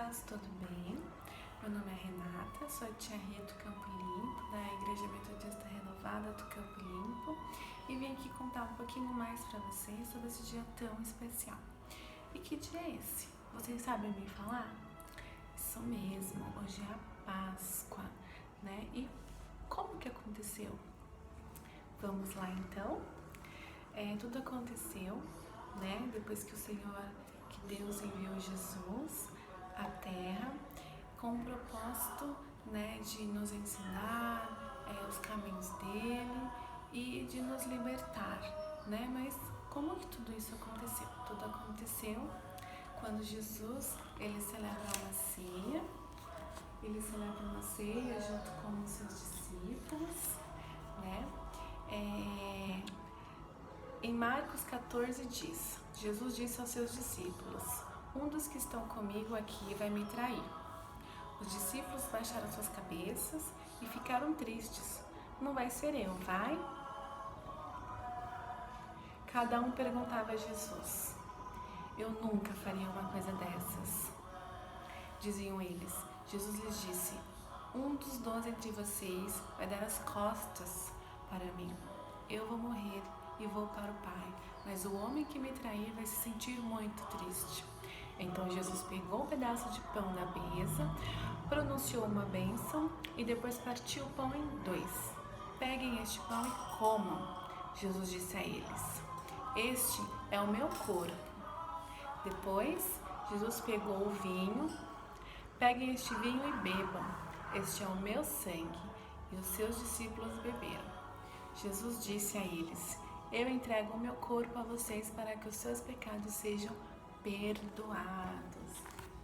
meninas, tudo bem? Meu nome é Renata, sou a tia Ria do Campo Limpo, da Igreja Metodista Renovada do Campo Limpo, e vim aqui contar um pouquinho mais para vocês sobre esse dia tão especial. E que dia é esse? Vocês sabem me falar? Isso mesmo, hoje é a Páscoa, né? E como que aconteceu? Vamos lá então? Tudo aconteceu, né? Depois que Deus enviou Jesus à Terra com o propósito, né, de nos ensinar os caminhos dele e de nos libertar, né? Mas como que tudo isso aconteceu? Tudo aconteceu quando Jesus ele celebra uma ceia junto com os seus discípulos, né? Em Marcos 14 diz: Jesus disse aos seus discípulos: um dos que estão comigo aqui vai me trair. Os discípulos baixaram suas cabeças e ficaram tristes. Não vai ser eu, vai? Cada um perguntava a Jesus: eu nunca faria uma coisa dessas. Diziam eles. Jesus lhes disse: um dos 12 entre vocês vai dar as costas para mim. Eu vou morrer e vou para o Pai, mas o homem que me trair vai se sentir muito triste. Então Jesus pegou um pedaço de pão da mesa, pronunciou uma bênção e depois partiu o pão em dois. Peguem este pão e comam, Jesus disse a eles. Este é o meu corpo. Depois, Jesus pegou o vinho. Peguem este vinho e bebam. Este é o meu sangue. E os seus discípulos beberam. Jesus disse a eles: eu entrego o meu corpo a vocês para que os seus pecados sejam perdoados,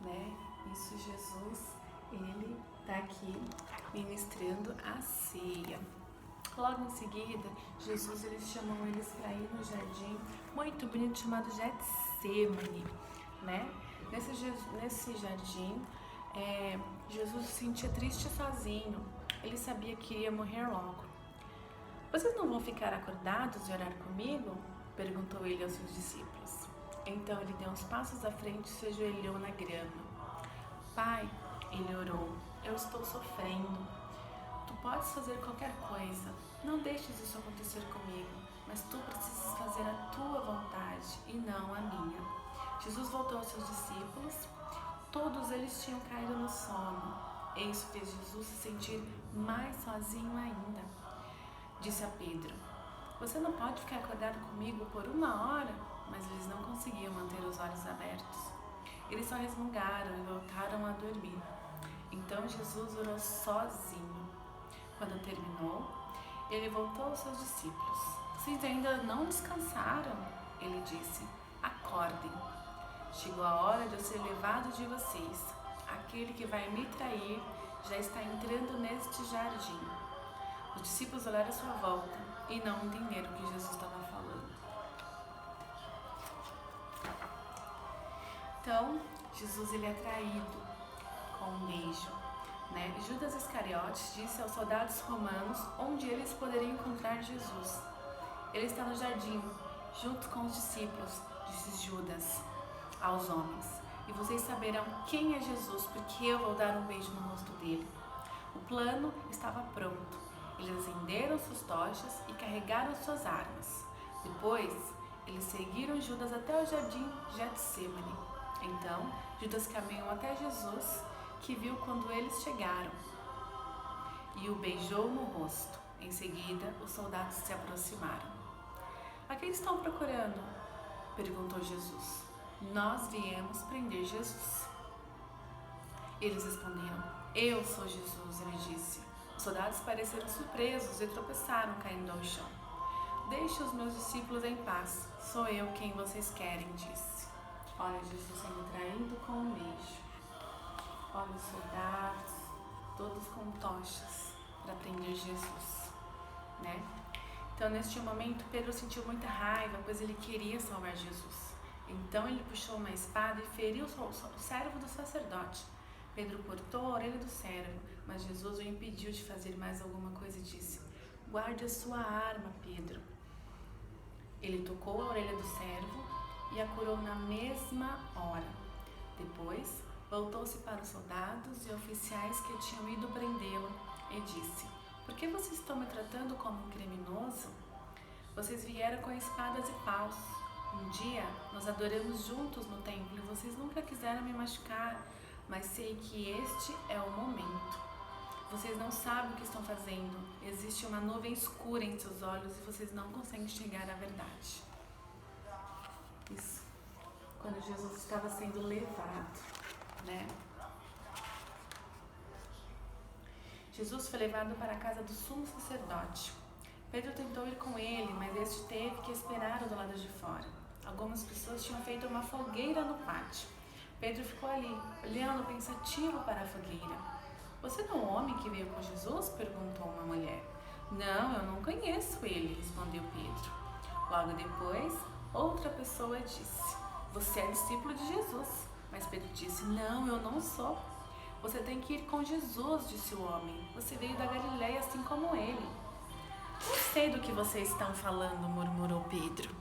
né? Isso Jesus, ele tá aqui ministrando a ceia. Logo em seguida, Jesus eles chamam eles para ir no jardim muito bonito chamado Getsemane, né? Nesse jardim, Jesus se sentia triste sozinho. Ele sabia que iria morrer logo. Vocês não vão ficar acordados e orar comigo? Perguntou ele aos seus discípulos. Então ele deu uns passos à frente e se ajoelhou na grama. Pai, ele orou, eu estou sofrendo. Tu podes fazer qualquer coisa. Não deixes isso acontecer comigo, mas tu precisas fazer a tua vontade e não a minha. Jesus voltou aos seus discípulos. Todos eles tinham caído no sono. E isso fez Jesus se sentir mais sozinho ainda. Disse a Pedro: você não pode ficar acordado comigo por 1 hora? Mas eles não conseguiam manter os olhos abertos. Eles só resmungaram e voltaram a dormir. Então Jesus orou sozinho. Quando terminou, ele voltou aos seus discípulos. Vocês ainda não descansaram? Ele disse: acordem. Chegou a hora de eu ser levado de vocês. Aquele que vai me trair já está entrando neste jardim. Os discípulos olharam à sua volta e não entenderam o que Jesus estava falando. Então, Jesus ele é traído com um beijo, né? Judas Iscariotes disse aos soldados romanos onde eles poderiam encontrar Jesus. Ele está no jardim, junto com os discípulos, disse Judas aos homens. E vocês saberão quem é Jesus, porque eu vou dar um beijo no rosto dele. O plano estava pronto. Eles acenderam suas tochas e carregaram suas armas. Depois, eles seguiram Judas até o jardim Getsemane. Então, Judas caminhou até Jesus, que viu quando eles chegaram, e o beijou no rosto. Em seguida, os soldados se aproximaram. A quem estão procurando? Perguntou Jesus. Nós viemos prender Jesus. Eles responderam: eu sou Jesus, ele disse. Os soldados pareceram surpresos e tropeçaram, caindo ao chão. Deixe os meus discípulos em paz. Sou eu quem vocês querem, disse. Olha Jesus sendo traído com um beijo. Olha os soldados, todos com tochas para prender Jesus, né? Então, neste momento, Pedro sentiu muita raiva, pois ele queria salvar Jesus. Então, ele puxou uma espada e feriu o servo do sacerdote. Pedro cortou a orelha do servo, mas Jesus o impediu de fazer mais alguma coisa e disse: guarde a sua arma, Pedro. Ele tocou a orelha do servo e a curou na mesma hora. Depois, Voltou-se para os soldados e oficiais que tinham ido prendê-lo e disse: por que vocês estão me tratando como um criminoso? Vocês vieram com espadas e paus. Um dia nós adoramos juntos no templo e vocês nunca quiseram me machucar, mas sei que este é o momento. Vocês não sabem o que estão fazendo. Existe uma nuvem escura em seus olhos e vocês não conseguem enxergar a verdade. Isso, quando Jesus estava sendo levado, né? Jesus foi levado para a casa do sumo sacerdote. Pedro tentou ir com ele, mas este teve que esperar do lado de fora. Algumas pessoas tinham feito uma fogueira no pátio. Pedro ficou ali, olhando pensativo para a fogueira. Você não é o homem que veio com Jesus? Perguntou uma mulher. Não, eu não conheço ele, respondeu Pedro. Logo depois, outra pessoa disse: você é discípulo de Jesus. Mas Pedro disse: não, eu não sou. Você tem que ir com Jesus, disse o homem. Você veio da Galileia assim como ele. Não sei do que vocês estão falando, murmurou Pedro.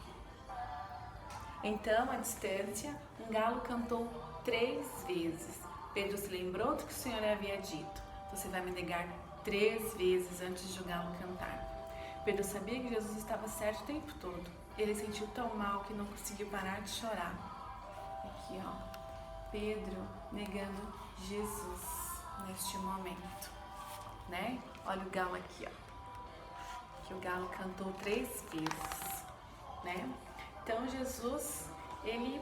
Então, à distância, um galo cantou 3 vezes. Pedro se lembrou do que o Senhor havia dito: você vai me negar 3 vezes antes de o galo cantar. Pedro sabia que Jesus estava certo o tempo todo. Ele sentiu tão mal que não conseguiu parar de chorar. Aqui, ó, Pedro negando Jesus neste momento, né? Olha o galo aqui, ó. Que o galo cantou 3 vezes, né? Então Jesus, ele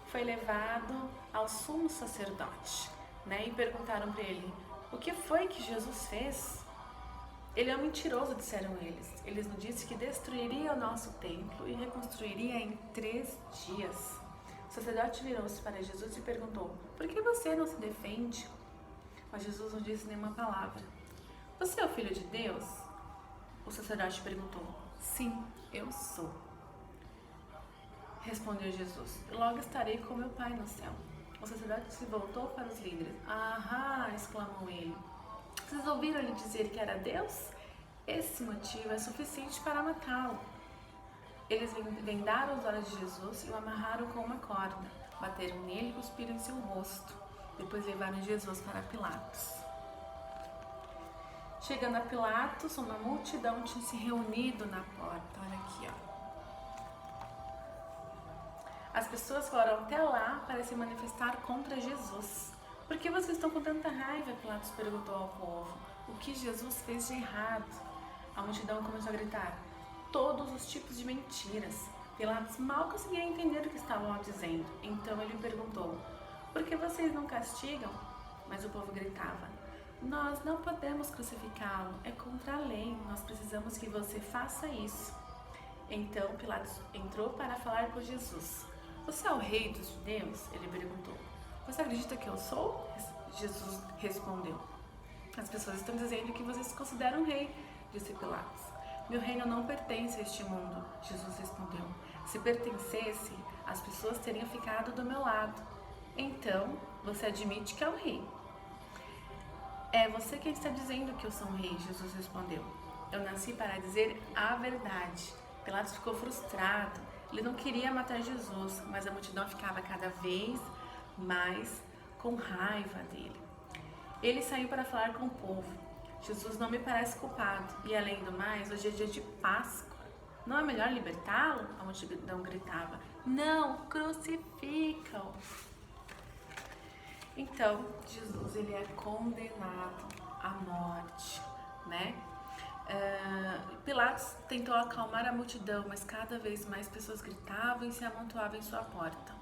foi levado ao sumo sacerdote, né? E perguntaram para ele: o que foi que Jesus fez? Ele é um mentiroso, disseram eles. Eles nos disse que destruiria o nosso templo e reconstruiria em 3 dias. O sacerdote virou-se para Jesus e perguntou: por que você não se defende? Mas Jesus não disse nenhuma palavra. Você é o filho de Deus? O sacerdote perguntou. Sim, eu sou. Respondeu Jesus. Logo estarei com meu Pai no céu. O sacerdote se voltou para os líderes. Ahá, exclamou ele. Vocês ouviram ele dizer que era Deus? Esse motivo é suficiente para matá-lo. Eles vendaram os olhos de Jesus e o amarraram com uma corda. Bateram nele e cuspiram em seu rosto. Depois levaram Jesus para Pilatos. Chegando a Pilatos, uma multidão tinha se reunido na porta. Olha aqui, ó. As pessoas foram até lá para se manifestar contra Jesus. Por que vocês estão com tanta raiva? Pilatos perguntou ao povo. O que Jesus fez de errado? A multidão começou a gritar todos os tipos de mentiras. Pilatos mal conseguia entender o que estavam dizendo. Então ele perguntou: por que vocês não castigam? Mas o povo gritava: nós não podemos crucificá-lo, é contra a lei, nós precisamos que você faça isso. Então Pilatos entrou para falar com Jesus. Você é o rei dos judeus? Ele perguntou. Você acredita que eu sou? Jesus respondeu. As pessoas estão dizendo que você se considera um rei, disse Pilatos. Meu reino não pertence a este mundo, Jesus respondeu. Se pertencesse, as pessoas teriam ficado do meu lado. Então, você admite que é o rei. É você quem está dizendo que eu sou um rei, Jesus respondeu. Eu nasci para dizer a verdade. Pilatos ficou frustrado. Ele não queria matar Jesus, mas a multidão ficava cada vez mais com raiva dele. Ele saiu para falar com o povo. Jesus não me parece culpado e, além do mais, hoje é dia de Páscoa. Não é melhor libertá-lo? A multidão gritava. Não, crucificam! Então, Jesus ele é condenado à morte, né? Pilatos tentou acalmar a multidão, mas cada vez mais pessoas gritavam e se amontoavam em sua porta.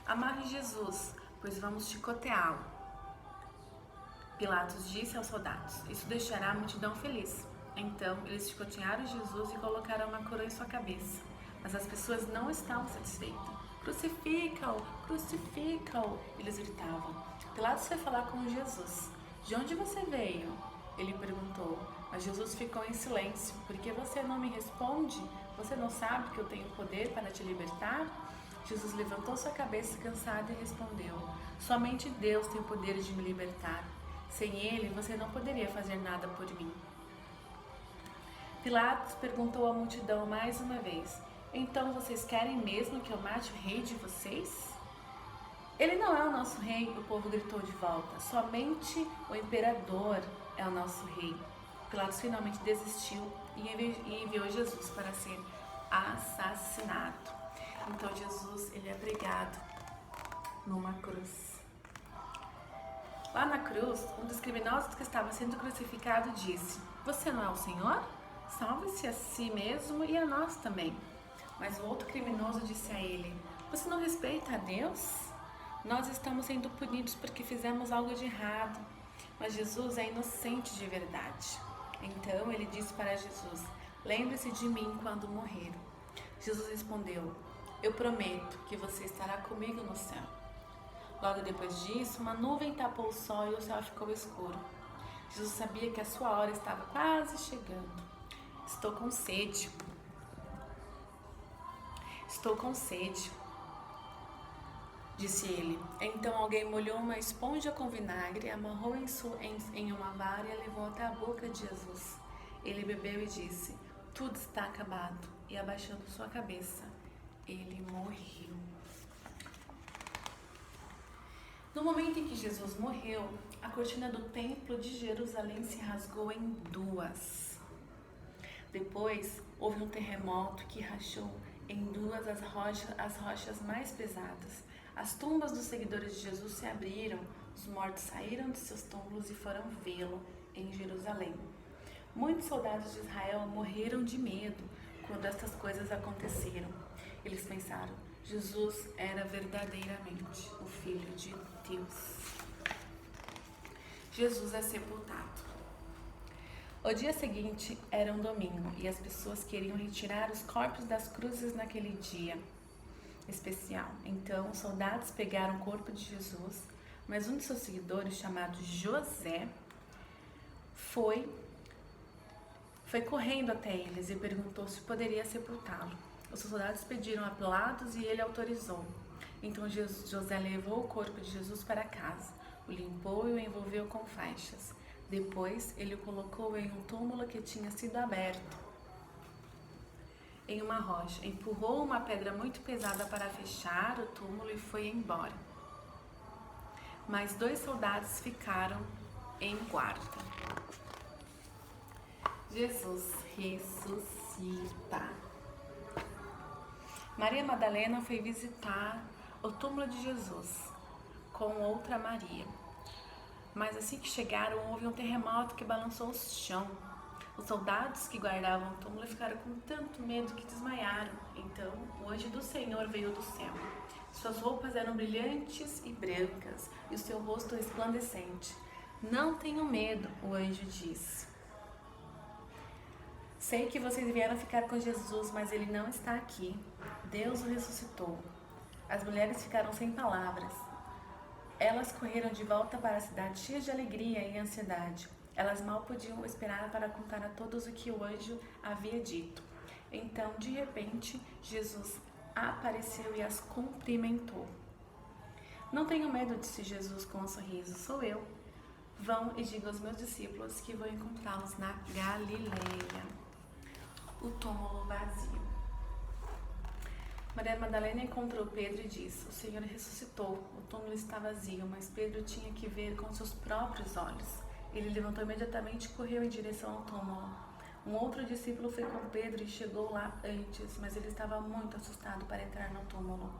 Amarre Jesus, pois vamos chicoteá-lo. Pilatos disse aos soldados: isso deixará a multidão feliz. Então, eles chicotearam Jesus e colocaram uma coroa em sua cabeça. Mas as pessoas não estavam satisfeitas. Crucifica-o! Crucifica-o! Eles gritavam. Pilatos foi falar com Jesus. De onde você veio? Ele perguntou. Mas Jesus ficou em silêncio. Por que você não me responde? Você não sabe que eu tenho poder para te libertar? Jesus levantou sua cabeça cansada e respondeu. Somente Deus tem o poder de me libertar. Sem Ele, você não poderia fazer nada por mim. Pilatos perguntou à multidão mais uma vez. Então vocês querem mesmo que eu mate o rei de vocês? Ele não é o nosso rei, o povo gritou de volta. Somente o imperador é o nosso rei. Pilatos finalmente desistiu e enviou Jesus para ser assassinado. Então Jesus, ele é pregado numa cruz. Lá na cruz, um dos criminosos que estava sendo crucificado disse: "Você não é o Senhor? Salve-se a si mesmo e a nós também." Mas o outro criminoso disse a ele: "Você não respeita a Deus? Nós estamos sendo punidos porque fizemos algo de errado." Mas Jesus é inocente de verdade. Então ele disse para Jesus: "Lembre-se de mim quando morrer." Jesus respondeu: "Eu prometo que você estará comigo no céu." Logo depois disso, uma nuvem tapou o sol e o céu ficou escuro. Jesus sabia que a sua hora estava quase chegando. Estou com sede, disse ele. Então alguém molhou uma esponja com vinagre, amarrou em uma vara e a levou até a boca de Jesus. Ele bebeu e disse: "Tudo está acabado." E abaixando sua cabeça, ele morreu. No momento em que Jesus morreu, a cortina do templo de Jerusalém se rasgou em duas. Depois, houve um terremoto que rachou em duas as rochas mais pesadas. As tumbas dos seguidores de Jesus se abriram, os mortos saíram de seus túmulos e foram vê-lo em Jerusalém. Muitos soldados de Israel morreram de medo quando estas coisas aconteceram. Eles pensaram: Jesus era verdadeiramente o Filho de Deus. Jesus é sepultado. O dia seguinte era um domingo e as pessoas queriam retirar os corpos das cruzes naquele dia especial. Então, os soldados pegaram o corpo de Jesus, mas um de seus seguidores, chamado José, foi correndo até eles e perguntou se poderia sepultá-lo. Os soldados pediram a Pilatos e ele autorizou. Então José levou o corpo de Jesus para casa, o limpou e o envolveu com faixas. Depois, ele o colocou em um túmulo que tinha sido aberto em uma rocha. Empurrou uma pedra muito pesada para fechar o túmulo e foi embora. Mas 2 soldados ficaram em guarda. Jesus ressuscita. Maria Madalena foi visitar o túmulo de Jesus com outra Maria. Mas assim que chegaram, houve um terremoto que balançou o chão. Os soldados que guardavam o túmulo ficaram com tanto medo que desmaiaram. Então, o anjo do Senhor veio do céu. Suas roupas eram brilhantes e brancas, e o seu rosto resplandecente. "Não tenham medo", o anjo disse. "Sei que vocês vieram ficar com Jesus, mas ele não está aqui. Deus o ressuscitou." As mulheres ficaram sem palavras. Elas correram de volta para a cidade cheias de alegria e ansiedade. Elas mal podiam esperar para contar a todos o que o anjo havia dito. Então, de repente, Jesus apareceu e as cumprimentou. "Não tenham medo", disse Jesus com um sorriso. "Sou eu. Vão e digam aos meus discípulos que vou encontrá-los na Galileia." O túmulo vazio. Maria Madalena encontrou Pedro e disse: "O Senhor ressuscitou. O túmulo está vazio." Mas Pedro tinha que ver com seus próprios olhos. Ele levantou imediatamente e correu em direção ao túmulo. Um outro discípulo foi com Pedro e chegou lá antes, mas ele estava muito assustado para entrar no túmulo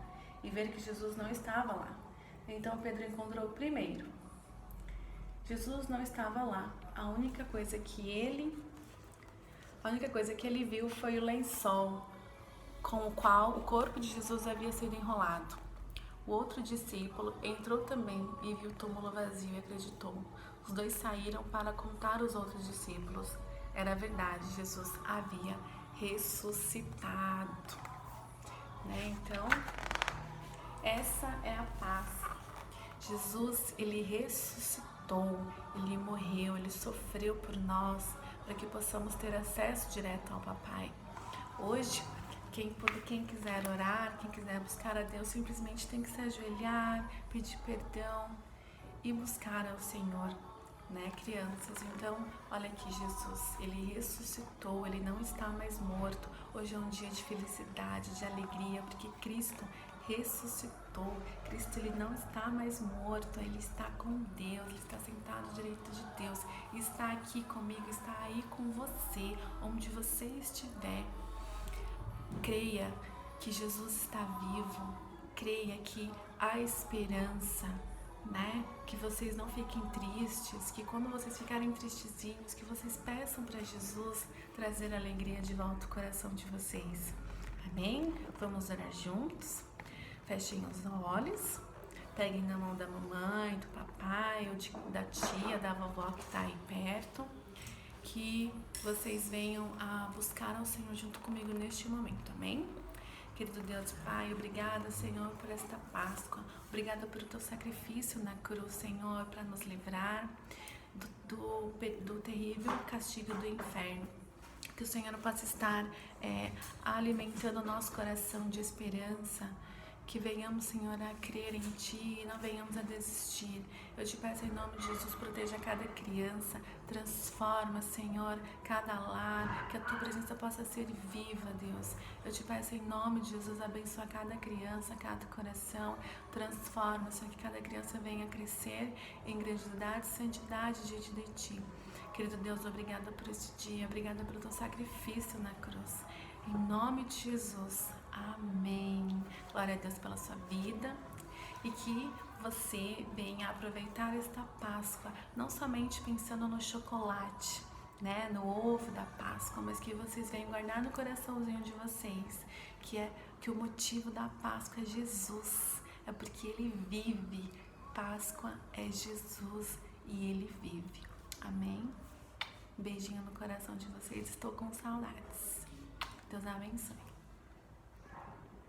e ver que Jesus não estava lá. Então Pedro encontrou primeiro. Jesus não estava lá. A única coisa que ele viu foi o lençol com o qual o corpo de Jesus havia sido enrolado. O outro discípulo entrou também e viu o túmulo vazio e acreditou. Os 2 saíram para contar aos outros discípulos. Era verdade, Jesus havia ressuscitado. Então, essa é a paz. Jesus, ele ressuscitou, ele morreu, ele sofreu por nós, para que possamos ter acesso direto ao Papai. Hoje, quem quiser orar, quem quiser buscar a Deus, simplesmente tem que se ajoelhar, pedir perdão e buscar ao Senhor, crianças? Então, olha aqui, Jesus, ele ressuscitou, ele não está mais morto. Hoje é um dia de felicidade, de alegria, porque Cristo ressuscitou. Cristo, ele não está mais morto, ele está com Deus, ele está sentado à direita de Deus, está aqui comigo, está aí com você, onde você estiver. Creia que Jesus está vivo, creia que há esperança, né? Que vocês não fiquem tristes, que quando vocês ficarem tristezinhos, que vocês peçam para Jesus trazer alegria de volta ao coração de vocês. Amém? Vamos orar juntos. Fechem os olhos, peguem na mão da mamãe, do papai, ou da tia, da vovó que está aí perto, que vocês venham a buscar ao Senhor junto comigo neste momento, amém? Querido Deus Pai, obrigada, Senhor, por esta Páscoa, obrigada pelo teu sacrifício na cruz, Senhor, para nos livrar do terrível castigo do inferno. Que o Senhor possa estar alimentando o nosso coração de esperança, que venhamos, Senhor, a crer em Ti e não venhamos a desistir. Eu te peço em nome de Jesus, proteja cada criança, transforma, Senhor, cada lar, que a Tua presença possa ser viva, Deus. Eu te peço em nome de Jesus, abençoa cada criança, cada coração, transforma, Senhor, que cada criança venha a crescer em grandiosidade e santidade diante de Ti. Querido Deus, obrigada por este dia, obrigada pelo Teu sacrifício na cruz. Em nome de Jesus, amém. Glória a Deus pela sua vida e que você venha aproveitar esta Páscoa, não somente pensando no chocolate, né, no ovo da Páscoa, mas que vocês venham guardar no coraçãozinho de vocês, que o motivo da Páscoa é Jesus, é porque Ele vive. Páscoa é Jesus e Ele vive. Amém? Beijinho no coração de vocês, estou com saudades. Deus abençoe.